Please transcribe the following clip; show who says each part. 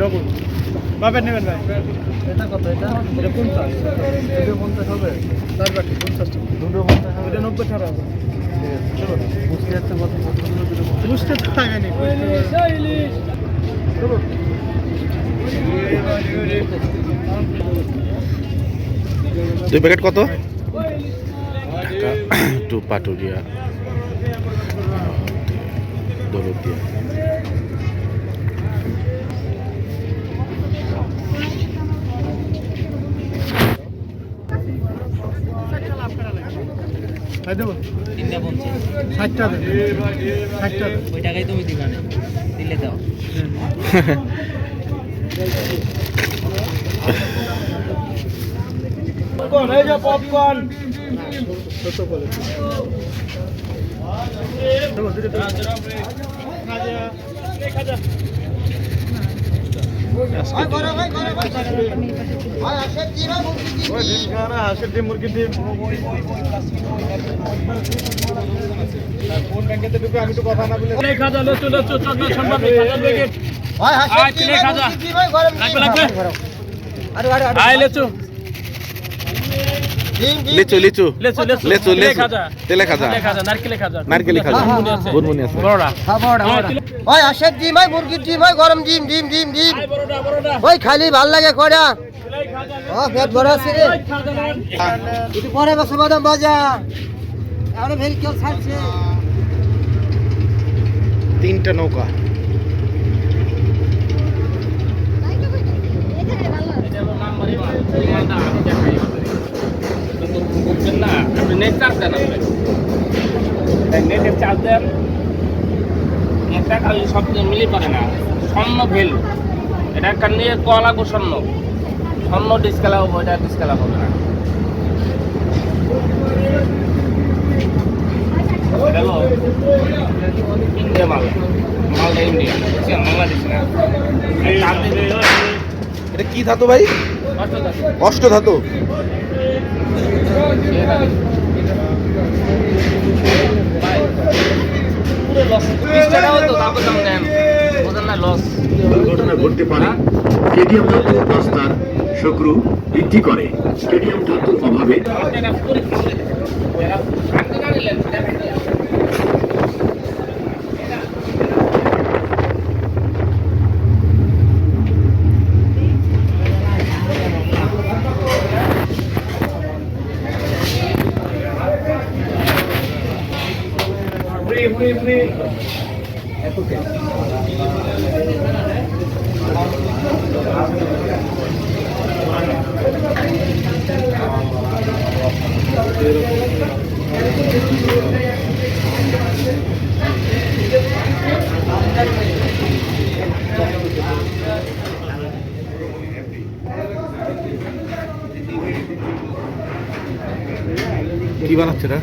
Speaker 1: Double বাপের নেবেন ভাই
Speaker 2: এটা কত? এটা 50। 50 হবে।
Speaker 1: 4 বাটি 50 টাকা।
Speaker 2: 50 হবে।
Speaker 1: এটা 90 টাকা হবে।
Speaker 2: চলো বুঝতে একটা কত
Speaker 1: বুঝতে তো লাগেনি
Speaker 2: চলো।
Speaker 3: দুই প্যাকেট কত? ঢাকা টু পাটুরিয়া দৌলতদিয়া।
Speaker 1: ভাই দেবো 60 টাকা 60 টাকা
Speaker 4: ওই টাকাই তুমি দিবা না, দিলে দাও।
Speaker 1: এই যে পপকর্ন ছোট বলে খাজা হাঁসের ডিম মুরগির ডিম কোন ব্যাংকেতে ঢুকে আমি তো কথা না বলে খাজা লেচু লেচু চটনা সম্ভব খাজা প্যাকেট ভাই হাঁসের ডিম খাজা লাগবে আই লেচু
Speaker 3: লিচু লিচু
Speaker 1: লেচু লেচু
Speaker 3: লিচু লিচু
Speaker 1: খাজা
Speaker 3: তেলে খাজা
Speaker 1: খাজা নারকেলে খাজা
Speaker 3: নারকেলি খাজা বুনবুনি আছে
Speaker 1: বড়টা
Speaker 2: ভাই হাঁসের ডিম হয়, মুরগির ডিম হয়, গরম ডিম ডিম ডিম ডিম
Speaker 1: আই বড়টা বড়টা
Speaker 2: ওই খালি ভাল লাগে কয়টা।
Speaker 1: খাজা
Speaker 2: ও পেট ভরা আছে রে।
Speaker 1: খাজা
Speaker 2: একটু পরে বসে বাদাম ভাজা এখন ভেরি কেউ ছাড়ছে।
Speaker 3: 3টা নৌকা।
Speaker 1: আপনি নেট চার্জ দেন নেটের চার্জ দেন একটা খালি সব মিলি পারে না স্বর্ণ ভেল এটা একটা নিয়ে কলা গো স্বর্ণ স্বর্ণ ডিসকালা হবো এটা ডিসকালা হবে না এটা হলো ইন্ডিয়া মাল মালটা ইন্ডিয়া বাংলাদেশ না
Speaker 3: এটা কি ধাতু ভাই? অষ্ট ধাতু।
Speaker 5: দুর্ঘটনা ঘটতে পারে। কেডিএম ধাতু রাস্তার শক্রু বৃদ্ধি করে। কেডিএম ধাতুর অভাবে
Speaker 3: কি বানাচ্ছে এটা?